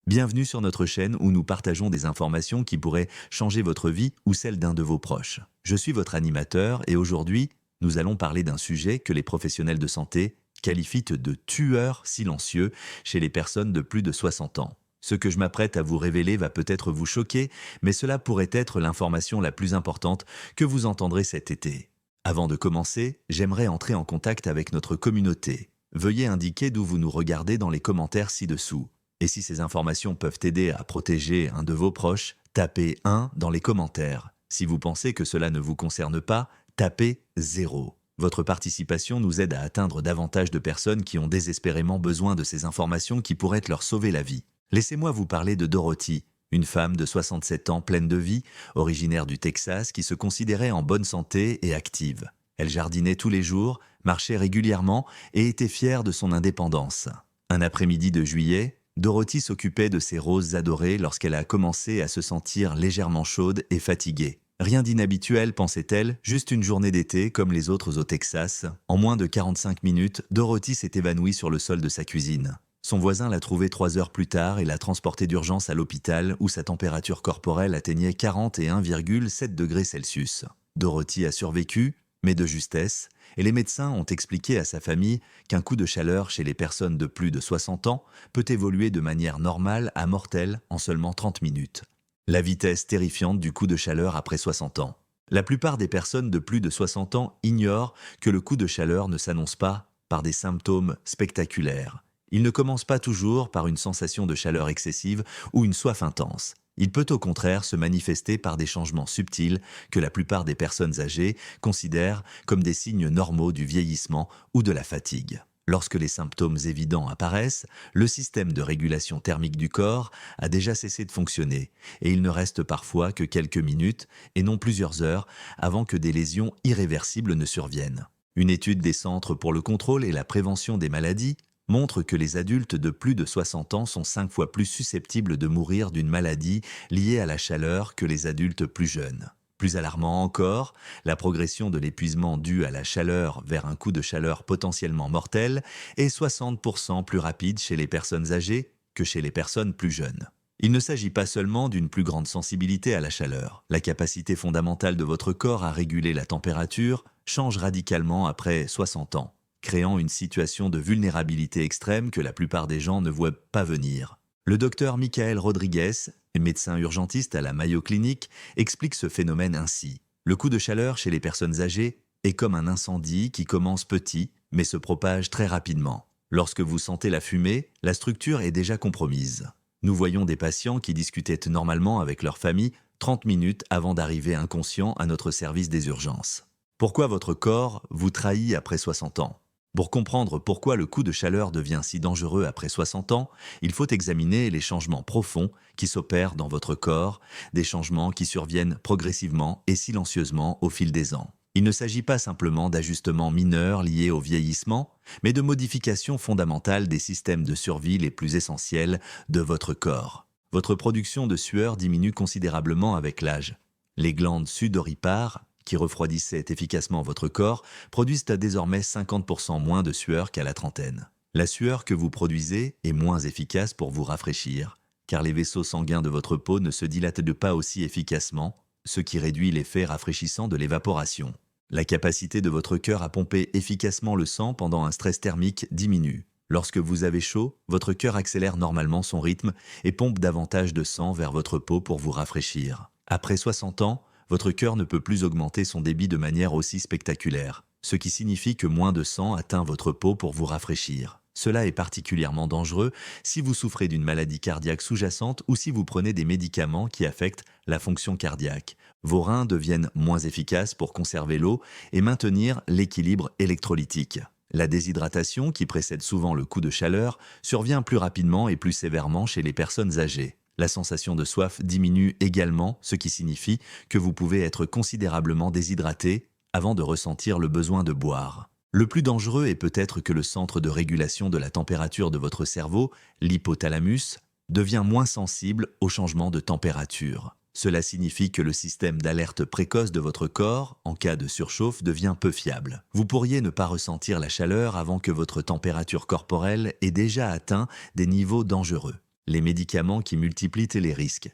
Bienvenue sur notre chaîne où nous partageons des informations qui pourraient changer votre vie ou celle d'un de vos proches. Je suis votre animateur et aujourd'hui, nous allons parler d'un sujet que les professionnels de santé qualifient de tueur silencieux chez les personnes de plus de 60 ans. Ce que je m'apprête à vous révéler va peut-être vous choquer, mais cela pourrait être l'information la plus importante que vous entendrez cet été. Avant de commencer, j'aimerais entrer en contact avec notre communauté. Veuillez indiquer d'où vous nous regardez dans les commentaires ci-dessous. Et si ces informations peuvent aider à protéger un de vos proches, tapez 1 dans les commentaires. Si vous pensez que cela ne vous concerne pas, tapez 0. Votre participation nous aide à atteindre davantage de personnes qui ont désespérément besoin de ces informations qui pourraient leur sauver la vie. Laissez-moi vous parler de Dorothy, une femme de 67 ans pleine de vie, originaire du Texas qui se considérait en bonne santé et active. Elle jardinait tous les jours, marchait régulièrement et était fière de son indépendance. Un après-midi de juillet, Dorothy s'occupait de ses roses adorées lorsqu'elle a commencé à se sentir légèrement chaude et fatiguée. Rien d'inhabituel, pensait-elle, juste une journée d'été comme les autres au Texas. En moins de 45 minutes, Dorothy s'est évanouie sur le sol de sa cuisine. Son voisin l'a trouvée 3 heures plus tard et l'a transportée d'urgence à l'hôpital où sa température corporelle atteignait 41,7 degrés Celsius. Dorothy a survécu, mais de justesse, et les médecins ont expliqué à sa famille qu'un coup de chaleur chez les personnes de plus de 60 ans peut évoluer de manière normale à mortelle en seulement 30 minutes. La vitesse terrifiante du coup de chaleur après 60 ans. La plupart des personnes de plus de 60 ans ignorent que le coup de chaleur ne s'annonce pas par des symptômes spectaculaires. Il ne commence pas toujours par une sensation de chaleur excessive ou une soif intense. Il peut au contraire se manifester par des changements subtils que la plupart des personnes âgées considèrent comme des signes normaux du vieillissement ou de la fatigue. Lorsque les symptômes évidents apparaissent, le système de régulation thermique du corps a déjà cessé de fonctionner et il ne reste parfois que quelques minutes et non plusieurs heures avant que des lésions irréversibles ne surviennent. Une étude des Centres pour le contrôle et la prévention des maladies montre que les adultes de plus de 60 ans sont 5 fois plus susceptibles de mourir d'une maladie liée à la chaleur que les adultes plus jeunes. Plus alarmant encore, la progression de l'épuisement dû à la chaleur vers un coup de chaleur potentiellement mortel est 60% plus rapide chez les personnes âgées que chez les personnes plus jeunes. Il ne s'agit pas seulement d'une plus grande sensibilité à la chaleur. La capacité fondamentale de votre corps à réguler la température change radicalement après 60 ans, créant une situation de vulnérabilité extrême que la plupart des gens ne voient pas venir. Le docteur Michael Rodriguez, médecin urgentiste à la Mayo Clinic, explique ce phénomène ainsi. Le coup de chaleur chez les personnes âgées est comme un incendie qui commence petit mais se propage très rapidement. Lorsque vous sentez la fumée, la structure est déjà compromise. Nous voyons des patients qui discutaient normalement avec leur famille 30 minutes avant d'arriver inconscients à notre service des urgences. Pourquoi votre corps vous trahit après 60 ans ? Pour comprendre pourquoi le coup de chaleur devient si dangereux après 60 ans, il faut examiner les changements profonds qui s'opèrent dans votre corps, des changements qui surviennent progressivement et silencieusement au fil des ans. Il ne s'agit pas simplement d'ajustements mineurs liés au vieillissement, mais de modifications fondamentales des systèmes de survie les plus essentiels de votre corps. Votre production de sueur diminue considérablement avec l'âge. Les glandes sudoripares, qui refroidissaient efficacement votre corps, produisent désormais 50% moins de sueur qu'à la trentaine. La sueur que vous produisez est moins efficace pour vous rafraîchir, car les vaisseaux sanguins de votre peau ne se dilatent pas aussi efficacement, ce qui réduit l'effet rafraîchissant de l'évaporation. La capacité de votre cœur à pomper efficacement le sang pendant un stress thermique diminue. Lorsque vous avez chaud, votre cœur accélère normalement son rythme et pompe davantage de sang vers votre peau pour vous rafraîchir. Après 60 ans, votre cœur ne peut plus augmenter son débit de manière aussi spectaculaire, ce qui signifie que moins de sang atteint votre peau pour vous rafraîchir. Cela est particulièrement dangereux si vous souffrez d'une maladie cardiaque sous-jacente ou si vous prenez des médicaments qui affectent la fonction cardiaque. Vos reins deviennent moins efficaces pour conserver l'eau et maintenir l'équilibre électrolytique. La déshydratation, qui précède souvent le coup de chaleur, survient plus rapidement et plus sévèrement chez les personnes âgées. La sensation de soif diminue également, ce qui signifie que vous pouvez être considérablement déshydraté avant de ressentir le besoin de boire. Le plus dangereux est peut-être que le centre de régulation de la température de votre cerveau, l'hypothalamus, devient moins sensible au changement de température. Cela signifie que le système d'alerte précoce de votre corps, en cas de surchauffe, devient peu fiable. Vous pourriez ne pas ressentir la chaleur avant que votre température corporelle ait déjà atteint des niveaux dangereux. Les médicaments qui multiplient les risques.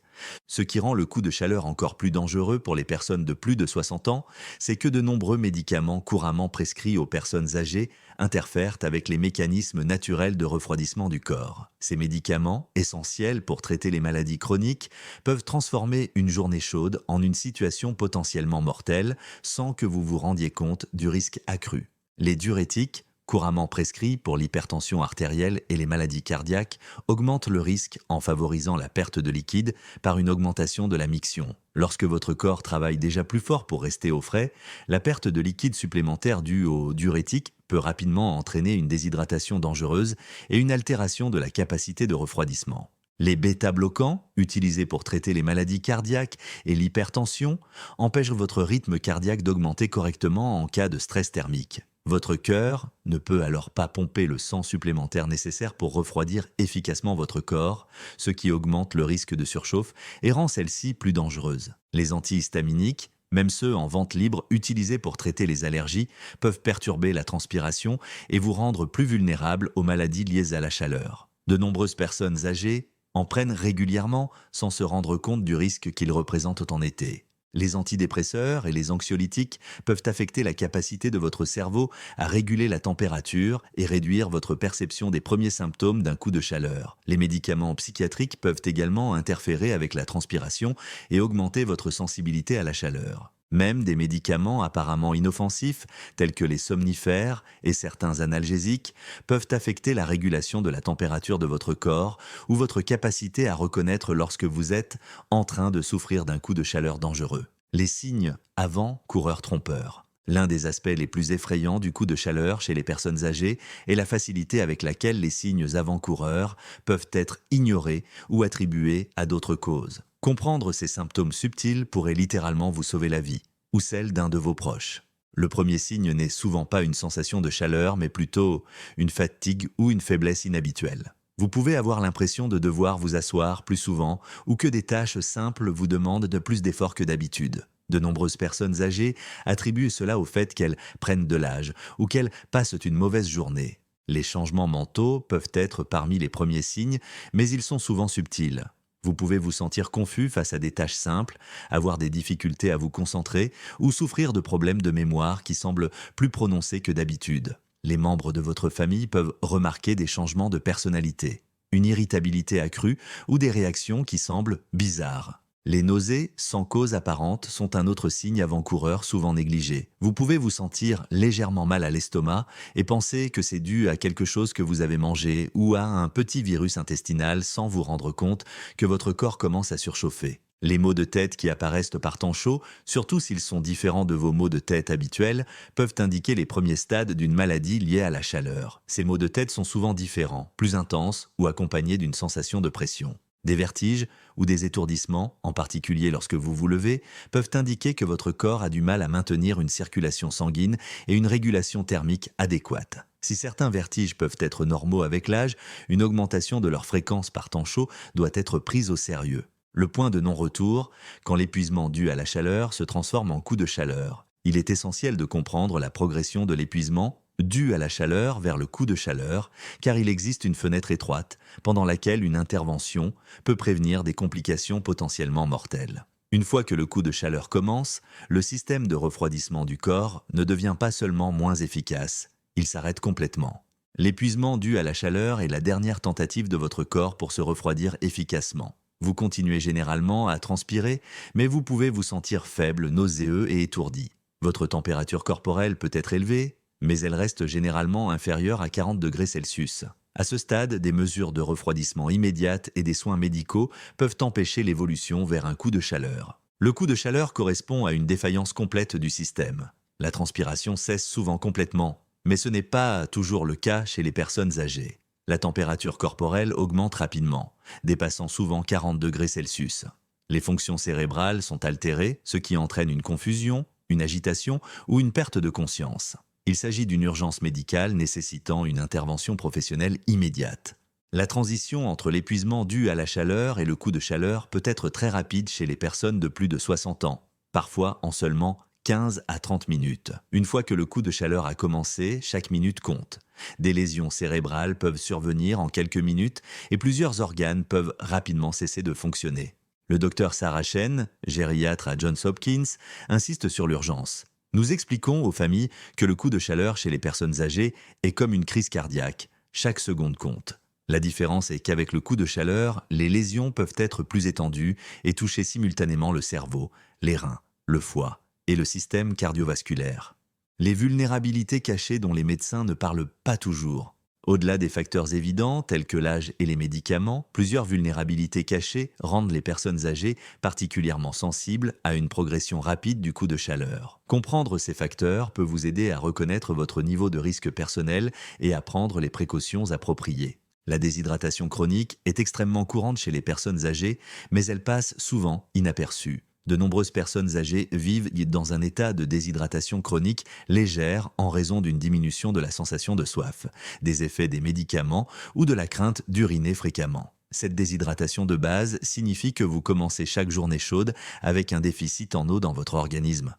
Ce qui rend le coup de chaleur encore plus dangereux pour les personnes de plus de 60 ans, c'est que de nombreux médicaments couramment prescrits aux personnes âgées interfèrent avec les mécanismes naturels de refroidissement du corps. Ces médicaments, essentiels pour traiter les maladies chroniques, peuvent transformer une journée chaude en une situation potentiellement mortelle sans que vous vous rendiez compte du risque accru. Les diurétiques, couramment prescrits pour l'hypertension artérielle et les maladies cardiaques, augmentent le risque en favorisant la perte de liquide par une augmentation de la miction. Lorsque votre corps travaille déjà plus fort pour rester au frais, la perte de liquide supplémentaire due aux diurétiques peut rapidement entraîner une déshydratation dangereuse et une altération de la capacité de refroidissement. Les bêta-bloquants, utilisés pour traiter les maladies cardiaques et l'hypertension, empêchent votre rythme cardiaque d'augmenter correctement en cas de stress thermique. Votre cœur ne peut alors pas pomper le sang supplémentaire nécessaire pour refroidir efficacement votre corps, ce qui augmente le risque de surchauffe et rend celle-ci plus dangereuse. Les antihistaminiques, même ceux en vente libre utilisés pour traiter les allergies, peuvent perturber la transpiration et vous rendre plus vulnérable aux maladies liées à la chaleur. De nombreuses personnes âgées en prennent régulièrement sans se rendre compte du risque qu'ils représentent en été. Les antidépresseurs et les anxiolytiques peuvent affecter la capacité de votre cerveau à réguler la température et réduire votre perception des premiers symptômes d'un coup de chaleur. Les médicaments psychiatriques peuvent également interférer avec la transpiration et augmenter votre sensibilité à la chaleur. Même des médicaments apparemment inoffensifs, tels que les somnifères et certains analgésiques, peuvent affecter la régulation de la température de votre corps ou votre capacité à reconnaître lorsque vous êtes en train de souffrir d'un coup de chaleur dangereux. Les signes avant-coureurs trompeurs. L'un des aspects les plus effrayants du coup de chaleur chez les personnes âgées est la facilité avec laquelle les signes avant-coureurs peuvent être ignorés ou attribués à d'autres causes. Comprendre ces symptômes subtils pourrait littéralement vous sauver la vie, ou celle d'un de vos proches. Le premier signe n'est souvent pas une sensation de chaleur, mais plutôt une fatigue ou une faiblesse inhabituelle. Vous pouvez avoir l'impression de devoir vous asseoir plus souvent ou que des tâches simples vous demandent de plus d'efforts que d'habitude. De nombreuses personnes âgées attribuent cela au fait qu'elles prennent de l'âge ou qu'elles passent une mauvaise journée. Les changements mentaux peuvent être parmi les premiers signes, mais ils sont souvent subtils. Vous pouvez vous sentir confus face à des tâches simples, avoir des difficultés à vous concentrer ou souffrir de problèmes de mémoire qui semblent plus prononcés que d'habitude. Les membres de votre famille peuvent remarquer des changements de personnalité, une irritabilité accrue ou des réactions qui semblent bizarres. Les nausées, sans cause apparente, sont un autre signe avant-coureur souvent négligé. Vous pouvez vous sentir légèrement mal à l'estomac et penser que c'est dû à quelque chose que vous avez mangé ou à un petit virus intestinal sans vous rendre compte que votre corps commence à surchauffer. Les maux de tête qui apparaissent par temps chaud, surtout s'ils sont différents de vos maux de tête habituels, peuvent indiquer les premiers stades d'une maladie liée à la chaleur. Ces maux de tête sont souvent différents, plus intenses ou accompagnés d'une sensation de pression. Des vertiges ou des étourdissements, en particulier lorsque vous vous levez, peuvent indiquer que votre corps a du mal à maintenir une circulation sanguine et une régulation thermique adéquate. Si certains vertiges peuvent être normaux avec l'âge, une augmentation de leur fréquence par temps chaud doit être prise au sérieux. Le point de non-retour, quand l'épuisement dû à la chaleur se transforme en coup de chaleur. Il est essentiel de comprendre la progression de l'épuisement dû à la chaleur vers le coup de chaleur, car il existe une fenêtre étroite pendant laquelle une intervention peut prévenir des complications potentiellement mortelles. Une fois que le coup de chaleur commence, le système de refroidissement du corps ne devient pas seulement moins efficace, il s'arrête complètement. L'épuisement dû à la chaleur est la dernière tentative de votre corps pour se refroidir efficacement. Vous continuez généralement à transpirer, mais vous pouvez vous sentir faible, nauséeux et étourdi. Votre température corporelle peut être élevée, mais elle reste généralement inférieure à 40 degrés Celsius. À ce stade, des mesures de refroidissement immédiates et des soins médicaux peuvent empêcher l'évolution vers un coup de chaleur. Le coup de chaleur correspond à une défaillance complète du système. La transpiration cesse souvent complètement, mais ce n'est pas toujours le cas chez les personnes âgées. La température corporelle augmente rapidement, dépassant souvent 40 degrés Celsius. Les fonctions cérébrales sont altérées, ce qui entraîne une confusion, une agitation ou une perte de conscience. Il s'agit d'une urgence médicale nécessitant une intervention professionnelle immédiate. La transition entre l'épuisement dû à la chaleur et le coup de chaleur peut être très rapide chez les personnes de plus de 60 ans, parfois en seulement 15 à 30 minutes. Une fois que le coup de chaleur a commencé, chaque minute compte. Des lésions cérébrales peuvent survenir en quelques minutes et plusieurs organes peuvent rapidement cesser de fonctionner. Le docteur Sarah Chen, gériatre à Johns Hopkins, insiste sur l'urgence. Nous expliquons aux familles que le coup de chaleur chez les personnes âgées est comme une crise cardiaque. Chaque seconde compte. La différence est qu'avec le coup de chaleur, les lésions peuvent être plus étendues et toucher simultanément le cerveau, les reins, le foie et le système cardiovasculaire. Les vulnérabilités cachées dont les médecins ne parlent pas toujours. Au-delà des facteurs évidents tels que l'âge et les médicaments, plusieurs vulnérabilités cachées rendent les personnes âgées particulièrement sensibles à une progression rapide du coup de chaleur. Comprendre ces facteurs peut vous aider à reconnaître votre niveau de risque personnel et à prendre les précautions appropriées. La déshydratation chronique est extrêmement courante chez les personnes âgées, mais elle passe souvent inaperçue. De nombreuses personnes âgées vivent dans un état de déshydratation chronique légère en raison d'une diminution de la sensation de soif, des effets des médicaments ou de la crainte d'uriner fréquemment. Cette déshydratation de base signifie que vous commencez chaque journée chaude avec un déficit en eau dans votre organisme.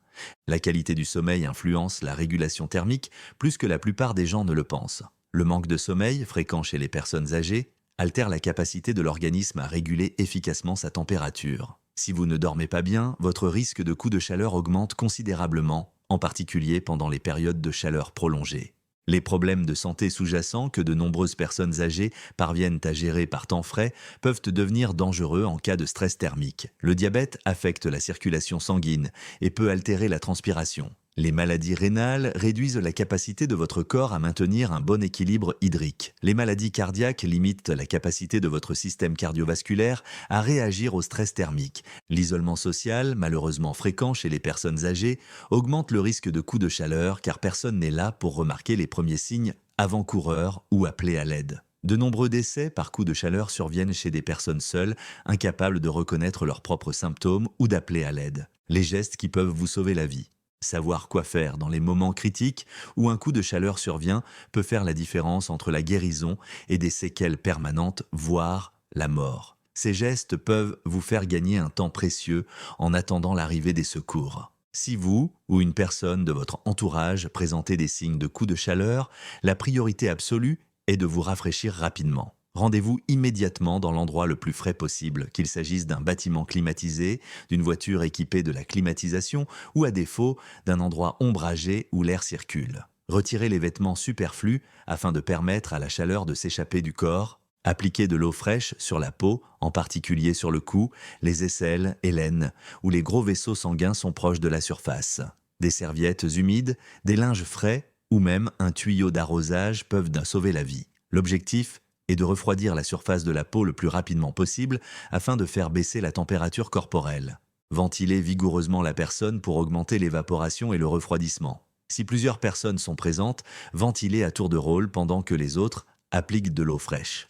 La qualité du sommeil influence la régulation thermique plus que la plupart des gens ne le pensent. Le manque de sommeil, fréquent chez les personnes âgées, altère la capacité de l'organisme à réguler efficacement sa température. Si vous ne dormez pas bien, votre risque de coup de chaleur augmente considérablement, en particulier pendant les périodes de chaleur prolongée. Les problèmes de santé sous-jacents que de nombreuses personnes âgées parviennent à gérer par temps frais peuvent devenir dangereux en cas de stress thermique. Le diabète affecte la circulation sanguine et peut altérer la transpiration. Les maladies rénales réduisent la capacité de votre corps à maintenir un bon équilibre hydrique. Les maladies cardiaques limitent la capacité de votre système cardiovasculaire à réagir au stress thermique. L'isolement social, malheureusement fréquent chez les personnes âgées, augmente le risque de coup de chaleur car personne n'est là pour remarquer les premiers signes avant-coureurs ou appeler à l'aide. De nombreux décès par coup de chaleur surviennent chez des personnes seules, incapables de reconnaître leurs propres symptômes ou d'appeler à l'aide. Les gestes qui peuvent vous sauver la vie. Savoir quoi faire dans les moments critiques où un coup de chaleur survient peut faire la différence entre la guérison et des séquelles permanentes, voire la mort. Ces gestes peuvent vous faire gagner un temps précieux en attendant l'arrivée des secours. Si vous ou une personne de votre entourage présentez des signes de coup de chaleur, la priorité absolue est de vous rafraîchir rapidement. Rendez-vous immédiatement dans l'endroit le plus frais possible, qu'il s'agisse d'un bâtiment climatisé, d'une voiture équipée de la climatisation ou à défaut d'un endroit ombragé où l'air circule. Retirez les vêtements superflus afin de permettre à la chaleur de s'échapper du corps. Appliquez de l'eau fraîche sur la peau, en particulier sur le cou, les aisselles et l'aine, où les gros vaisseaux sanguins sont proches de la surface. Des serviettes humides, des linges frais ou même un tuyau d'arrosage peuvent sauver la vie. L'objectif est de refroidir la surface de la peau le plus rapidement possible afin de faire baisser la température corporelle. Ventilez vigoureusement la personne pour augmenter l'évaporation et le refroidissement. Si plusieurs personnes sont présentes, ventilez à tour de rôle pendant que les autres appliquent de l'eau fraîche.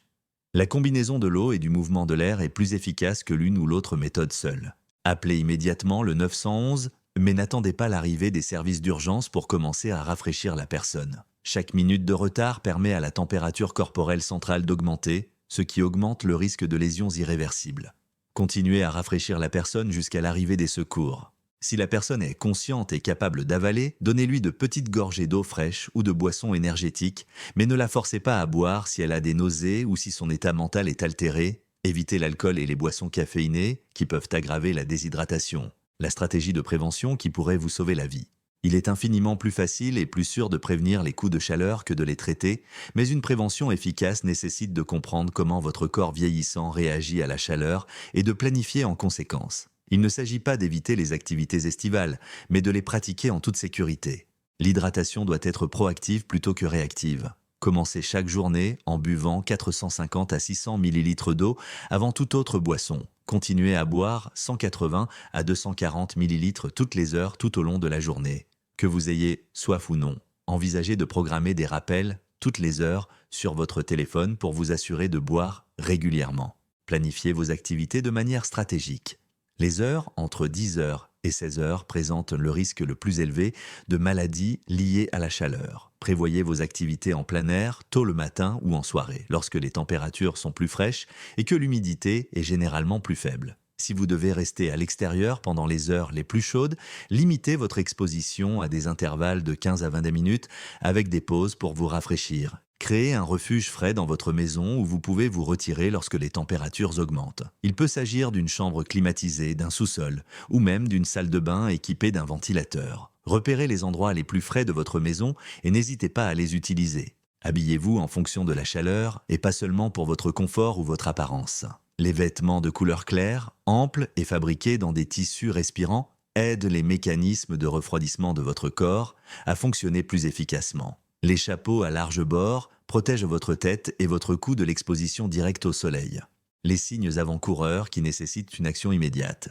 La combinaison de l'eau et du mouvement de l'air est plus efficace que l'une ou l'autre méthode seule. Appelez immédiatement le 911, mais n'attendez pas l'arrivée des services d'urgence pour commencer à rafraîchir la personne. Chaque minute de retard permet à la température corporelle centrale d'augmenter, ce qui augmente le risque de lésions irréversibles. Continuez à rafraîchir la personne jusqu'à l'arrivée des secours. Si la personne est consciente et capable d'avaler, donnez-lui de petites gorgées d'eau fraîche ou de boissons énergétiques, mais ne la forcez pas à boire si elle a des nausées ou si son état mental est altéré. Évitez l'alcool et les boissons caféinées qui peuvent aggraver la déshydratation. La stratégie de prévention qui pourrait vous sauver la vie. Il est infiniment plus facile et plus sûr de prévenir les coups de chaleur que de les traiter, mais une prévention efficace nécessite de comprendre comment votre corps vieillissant réagit à la chaleur et de planifier en conséquence. Il ne s'agit pas d'éviter les activités estivales, mais de les pratiquer en toute sécurité. L'hydratation doit être proactive plutôt que réactive. Commencez chaque journée en buvant 450 à 600 ml d'eau avant toute autre boisson. Continuez à boire 180 à 240 ml toutes les heures tout au long de la journée. Que vous ayez soif ou non, envisagez de programmer des rappels toutes les heures sur votre téléphone pour vous assurer de boire régulièrement. Planifiez vos activités de manière stratégique. Les heures entre 10 heures et 16 heures présentent le risque le plus élevé de maladies liées à la chaleur. Prévoyez vos activités en plein air, tôt le matin ou en soirée, lorsque les températures sont plus fraîches et que l'humidité est généralement plus faible. Si vous devez rester à l'extérieur pendant les heures les plus chaudes, limitez votre exposition à des intervalles de 15 à 20 minutes avec des pauses pour vous rafraîchir. Créez un refuge frais dans votre maison où vous pouvez vous retirer lorsque les températures augmentent. Il peut s'agir d'une chambre climatisée, d'un sous-sol ou même d'une salle de bain équipée d'un ventilateur. Repérez les endroits les plus frais de votre maison et n'hésitez pas à les utiliser. Habillez-vous en fonction de la chaleur et pas seulement pour votre confort ou votre apparence. Les vêtements de couleur claire, amples et fabriqués dans des tissus respirants aident les mécanismes de refroidissement de votre corps à fonctionner plus efficacement. Les chapeaux à large bord protègent votre tête et votre cou de l'exposition directe au soleil. Les signes avant-coureurs qui nécessitent une action immédiate.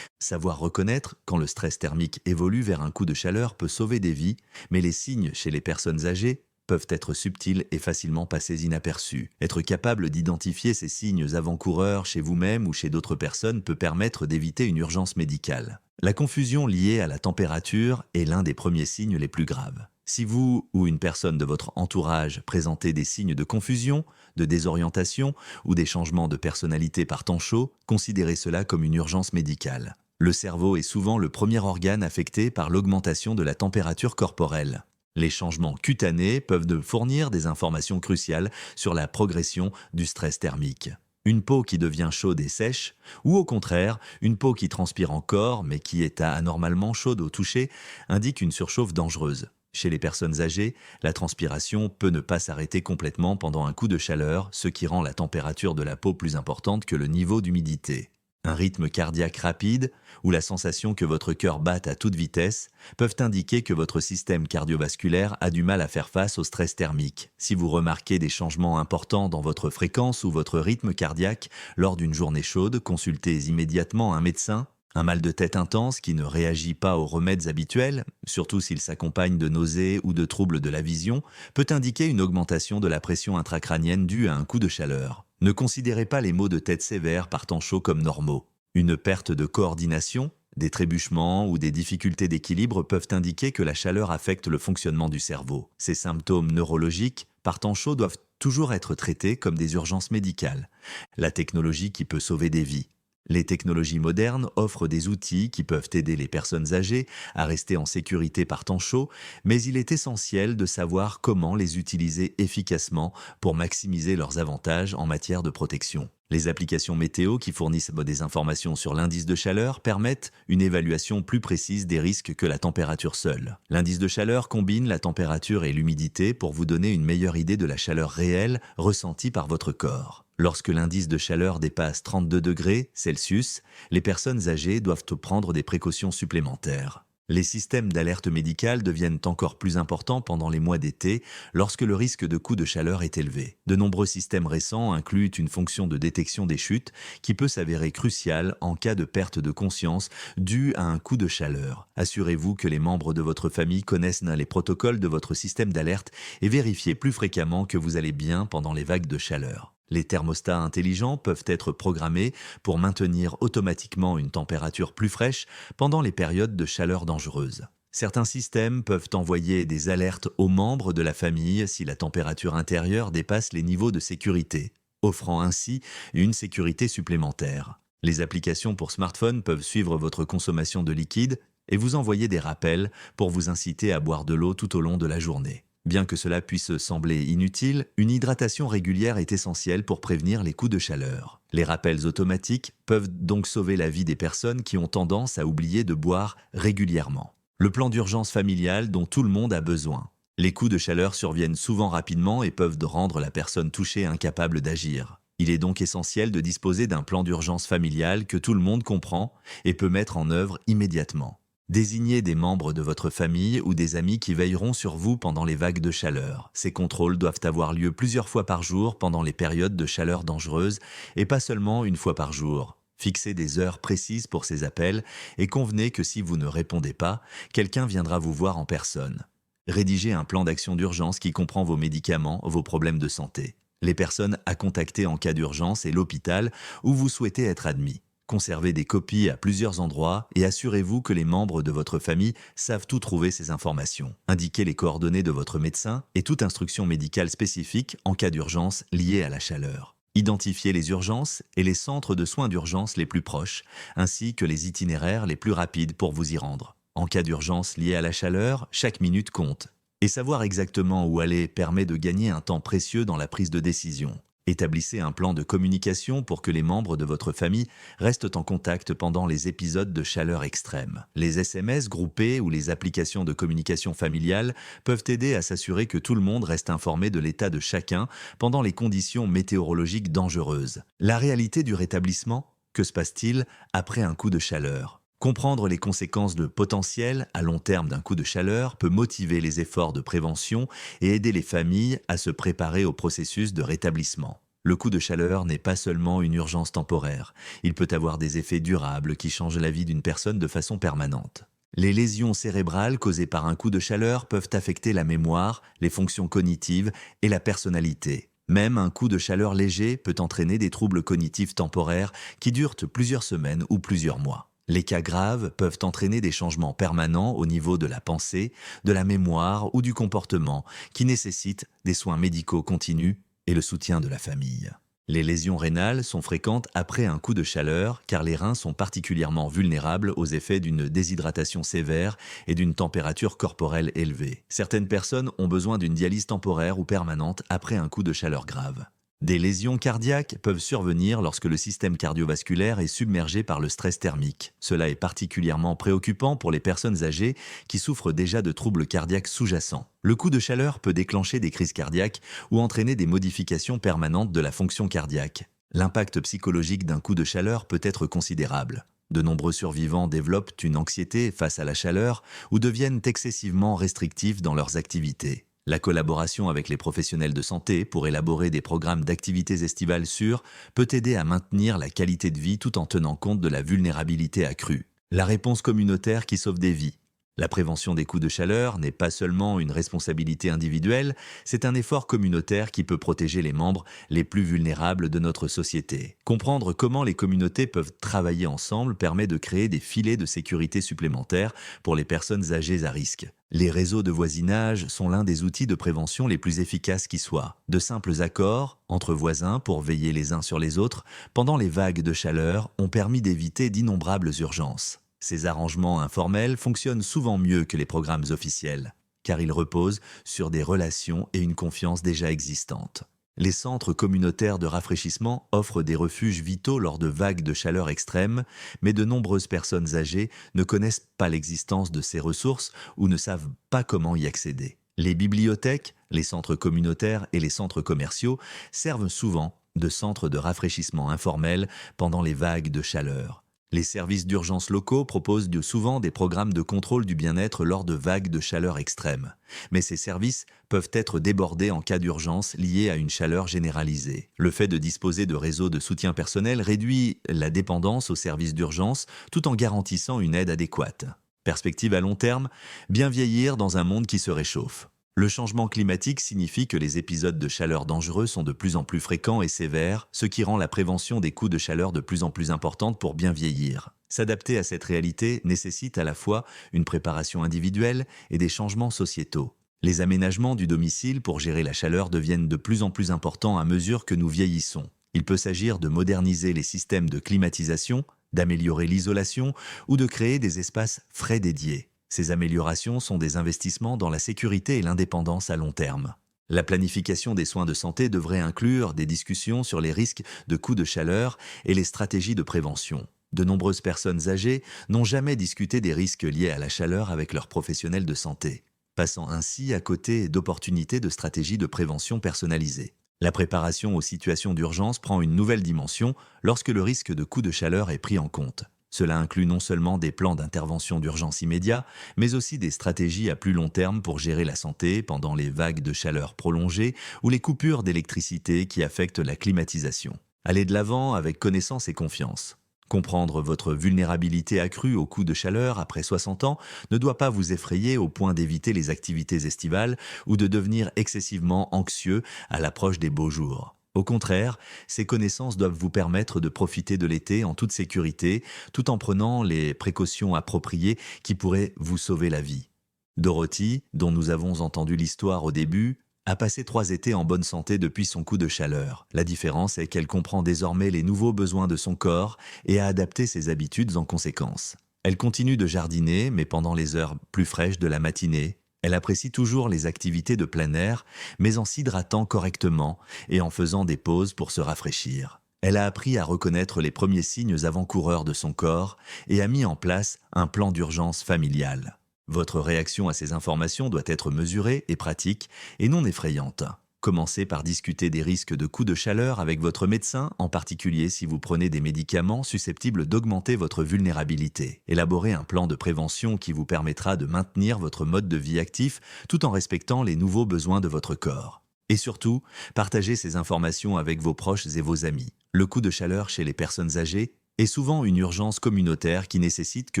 Savoir reconnaître quand le stress thermique évolue vers un coup de chaleur peut sauver des vies, mais les signes chez les personnes âgées peuvent être subtils et facilement passés inaperçus. Être capable d'identifier ces signes avant-coureurs chez vous-même ou chez d'autres personnes peut permettre d'éviter une urgence médicale. La confusion liée à la température est l'un des premiers signes les plus graves. Si vous ou une personne de votre entourage présentez des signes de confusion, de désorientation ou des changements de personnalité par temps chaud, considérez cela comme une urgence médicale. Le cerveau est souvent le premier organe affecté par l'augmentation de la température corporelle. Les changements cutanés peuvent nous fournir des informations cruciales sur la progression du stress thermique. Une peau qui devient chaude et sèche, ou au contraire, une peau qui transpire encore mais qui est anormalement chaude au toucher, indique une surchauffe dangereuse. Chez les personnes âgées, la transpiration peut ne pas s'arrêter complètement pendant un coup de chaleur, ce qui rend la température de la peau plus importante que le niveau d'humidité. Un rythme cardiaque rapide ou la sensation que votre cœur batte à toute vitesse peuvent indiquer que votre système cardiovasculaire a du mal à faire face au stress thermique. Si vous remarquez des changements importants dans votre fréquence ou votre rythme cardiaque lors d'une journée chaude, consultez immédiatement un médecin. Un mal de tête intense qui ne réagit pas aux remèdes habituels, surtout s'il s'accompagne de nausées ou de troubles de la vision, peut indiquer une augmentation de la pression intracrânienne due à un coup de chaleur. Ne considérez pas les maux de tête sévères par temps chaud comme normaux. Une perte de coordination, des trébuchements ou des difficultés d'équilibre peuvent indiquer que la chaleur affecte le fonctionnement du cerveau. Ces symptômes neurologiques, par temps chaud, doivent toujours être traités comme des urgences médicales. La technologie qui peut sauver des vies. Les technologies modernes offrent des outils qui peuvent aider les personnes âgées à rester en sécurité par temps chaud, mais il est essentiel de savoir comment les utiliser efficacement pour maximiser leurs avantages en matière de protection. Les applications météo qui fournissent des informations sur l'indice de chaleur permettent une évaluation plus précise des risques que la température seule. L'indice de chaleur combine la température et l'humidité pour vous donner une meilleure idée de la chaleur réelle ressentie par votre corps. Lorsque l'indice de chaleur dépasse 32 degrés Celsius, les personnes âgées doivent prendre des précautions supplémentaires. Les systèmes d'alerte médicale deviennent encore plus importants pendant les mois d'été lorsque le risque de coup de chaleur est élevé. De nombreux systèmes récents incluent une fonction de détection des chutes qui peut s'avérer cruciale en cas de perte de conscience due à un coup de chaleur. Assurez-vous que les membres de votre famille connaissent les protocoles de votre système d'alerte et vérifiez plus fréquemment que vous allez bien pendant les vagues de chaleur. Les thermostats intelligents peuvent être programmés pour maintenir automatiquement une température plus fraîche pendant les périodes de chaleur dangereuse. Certains systèmes peuvent envoyer des alertes aux membres de la famille si la température intérieure dépasse les niveaux de sécurité, offrant ainsi une sécurité supplémentaire. Les applications pour smartphone peuvent suivre votre consommation de liquide et vous envoyer des rappels pour vous inciter à boire de l'eau tout au long de la journée. Bien que cela puisse sembler inutile, une hydratation régulière est essentielle pour prévenir les coups de chaleur. Les rappels automatiques peuvent donc sauver la vie des personnes qui ont tendance à oublier de boire régulièrement. Le plan d'urgence familial dont tout le monde a besoin. Les coups de chaleur surviennent souvent rapidement et peuvent rendre la personne touchée incapable d'agir. Il est donc essentiel de disposer d'un plan d'urgence familial que tout le monde comprend et peut mettre en œuvre immédiatement. Désignez des membres de votre famille ou des amis qui veilleront sur vous pendant les vagues de chaleur. Ces contrôles doivent avoir lieu plusieurs fois par jour pendant les périodes de chaleur dangereuse et pas seulement une fois par jour. Fixez des heures précises pour ces appels et convenez que si vous ne répondez pas, quelqu'un viendra vous voir en personne. Rédigez un plan d'action d'urgence qui comprend vos médicaments, vos problèmes de santé, les personnes à contacter en cas d'urgence et l'hôpital où vous souhaitez être admis. Conservez des copies à plusieurs endroits et assurez-vous que les membres de votre famille savent où trouver ces informations. Indiquez les coordonnées de votre médecin et toute instruction médicale spécifique en cas d'urgence liée à la chaleur. Identifiez les urgences et les centres de soins d'urgence les plus proches, ainsi que les itinéraires les plus rapides pour vous y rendre. En cas d'urgence liée à la chaleur, chaque minute compte. Et savoir exactement où aller permet de gagner un temps précieux dans la prise de décision. Établissez un plan de communication pour que les membres de votre famille restent en contact pendant les épisodes de chaleur extrême. Les SMS groupés ou les applications de communication familiale peuvent aider à s'assurer que tout le monde reste informé de l'état de chacun pendant les conditions météorologiques dangereuses. La réalité du rétablissement, que se passe-t-il après un coup de chaleur ? Comprendre les conséquences potentielles à long terme d'un coup de chaleur peut motiver les efforts de prévention et aider les familles à se préparer au processus de rétablissement. Le coup de chaleur n'est pas seulement une urgence temporaire, il peut avoir des effets durables qui changent la vie d'une personne de façon permanente. Les lésions cérébrales causées par un coup de chaleur peuvent affecter la mémoire, les fonctions cognitives et la personnalité. Même un coup de chaleur léger peut entraîner des troubles cognitifs temporaires qui durent plusieurs semaines ou plusieurs mois. Les cas graves peuvent entraîner des changements permanents au niveau de la pensée, de la mémoire ou du comportement qui nécessitent des soins médicaux continus et le soutien de la famille. Les lésions rénales sont fréquentes après un coup de chaleur car les reins sont particulièrement vulnérables aux effets d'une déshydratation sévère et d'une température corporelle élevée. Certaines personnes ont besoin d'une dialyse temporaire ou permanente après un coup de chaleur grave. Des lésions cardiaques peuvent survenir lorsque le système cardiovasculaire est submergé par le stress thermique. Cela est particulièrement préoccupant pour les personnes âgées qui souffrent déjà de troubles cardiaques sous-jacents. Le coup de chaleur peut déclencher des crises cardiaques ou entraîner des modifications permanentes de la fonction cardiaque. L'impact psychologique d'un coup de chaleur peut être considérable. De nombreux survivants développent une anxiété face à la chaleur ou deviennent excessivement restrictifs dans leurs activités. La collaboration avec les professionnels de santé pour élaborer des programmes d'activités estivales sûrs peut aider à maintenir la qualité de vie tout en tenant compte de la vulnérabilité accrue. La réponse communautaire qui sauve des vies. La prévention des coups de chaleur n'est pas seulement une responsabilité individuelle, c'est un effort communautaire qui peut protéger les membres les plus vulnérables de notre société. Comprendre comment les communautés peuvent travailler ensemble permet de créer des filets de sécurité supplémentaires pour les personnes âgées à risque. Les réseaux de voisinage sont l'un des outils de prévention les plus efficaces qui soient. De simples accords entre voisins pour veiller les uns sur les autres pendant les vagues de chaleur ont permis d'éviter d'innombrables urgences. Ces arrangements informels fonctionnent souvent mieux que les programmes officiels, car ils reposent sur des relations et une confiance déjà existantes. Les centres communautaires de rafraîchissement offrent des refuges vitaux lors de vagues de chaleur extrêmes, mais de nombreuses personnes âgées ne connaissent pas l'existence de ces ressources ou ne savent pas comment y accéder. Les bibliothèques, les centres communautaires et les centres commerciaux servent souvent de centres de rafraîchissement informels pendant les vagues de chaleur. Les services d'urgence locaux proposent souvent des programmes de contrôle du bien-être lors de vagues de chaleur extrême. Mais ces services peuvent être débordés en cas d'urgence liée à une chaleur généralisée. Le fait de disposer de réseaux de soutien personnel réduit la dépendance aux services d'urgence tout en garantissant une aide adéquate. Perspective à long terme, bien vieillir dans un monde qui se réchauffe. Le changement climatique signifie que les épisodes de chaleur dangereux sont de plus en plus fréquents et sévères, ce qui rend la prévention des coups de chaleur de plus en plus importante pour bien vieillir. S'adapter à cette réalité nécessite à la fois une préparation individuelle et des changements sociétaux. Les aménagements du domicile pour gérer la chaleur deviennent de plus en plus importants à mesure que nous vieillissons. Il peut s'agir de moderniser les systèmes de climatisation, d'améliorer l'isolation ou de créer des espaces frais dédiés. Ces améliorations sont des investissements dans la sécurité et l'indépendance à long terme. La planification des soins de santé devrait inclure des discussions sur les risques de coups de chaleur et les stratégies de prévention. De nombreuses personnes âgées n'ont jamais discuté des risques liés à la chaleur avec leurs professionnels de santé, passant ainsi à côté d'opportunités de stratégies de prévention personnalisées. La préparation aux situations d'urgence prend une nouvelle dimension lorsque le risque de coups de chaleur est pris en compte. Cela inclut non seulement des plans d'intervention d'urgence immédiats, mais aussi des stratégies à plus long terme pour gérer la santé pendant les vagues de chaleur prolongées ou les coupures d'électricité qui affectent la climatisation. Allez de l'avant avec connaissance et confiance. Comprendre votre vulnérabilité accrue aux coups de chaleur après 60 ans ne doit pas vous effrayer au point d'éviter les activités estivales ou de devenir excessivement anxieux à l'approche des beaux jours. Au contraire, ces connaissances doivent vous permettre de profiter de l'été en toute sécurité, tout en prenant les précautions appropriées qui pourraient vous sauver la vie. Dorothy, dont nous avons entendu l'histoire au début, a passé 3 étés en bonne santé depuis son coup de chaleur. La différence est qu'elle comprend désormais les nouveaux besoins de son corps et a adapté ses habitudes en conséquence. Elle continue de jardiner, mais pendant les heures plus fraîches de la matinée. Elle apprécie toujours les activités de plein air, mais en s'hydratant correctement et en faisant des pauses pour se rafraîchir. Elle a appris à reconnaître les premiers signes avant-coureurs de son corps et a mis en place un plan d'urgence familial. Votre réaction à ces informations doit être mesurée et pratique et non effrayante. Commencez par discuter des risques de coups de chaleur avec votre médecin, en particulier si vous prenez des médicaments susceptibles d'augmenter votre vulnérabilité. Élaborez un plan de prévention qui vous permettra de maintenir votre mode de vie actif tout en respectant les nouveaux besoins de votre corps. Et surtout, partagez ces informations avec vos proches et vos amis. Le coup de chaleur chez les personnes âgées est souvent une urgence communautaire qui nécessite que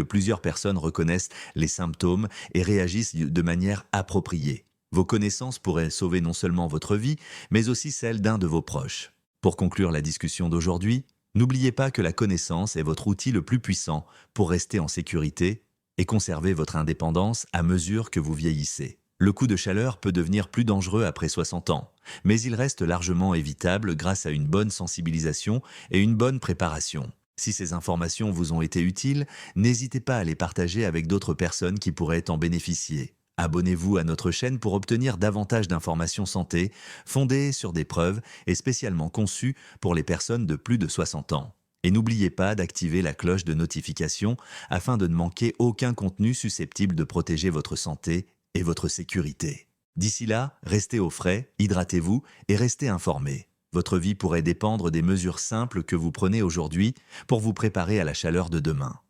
plusieurs personnes reconnaissent les symptômes et réagissent de manière appropriée. Vos connaissances pourraient sauver non seulement votre vie, mais aussi celle d'un de vos proches. Pour conclure la discussion d'aujourd'hui, n'oubliez pas que la connaissance est votre outil le plus puissant pour rester en sécurité et conserver votre indépendance à mesure que vous vieillissez. Le coup de chaleur peut devenir plus dangereux après 60 ans, mais il reste largement évitable grâce à une bonne sensibilisation et une bonne préparation. Si ces informations vous ont été utiles, n'hésitez pas à les partager avec d'autres personnes qui pourraient en bénéficier. Abonnez-vous à notre chaîne pour obtenir davantage d'informations santé fondées sur des preuves et spécialement conçues pour les personnes de plus de 60 ans. Et n'oubliez pas d'activer la cloche de notification afin de ne manquer aucun contenu susceptible de protéger votre santé et votre sécurité. D'ici là, restez au frais, hydratez-vous et restez informés. Votre vie pourrait dépendre des mesures simples que vous prenez aujourd'hui pour vous préparer à la chaleur de demain.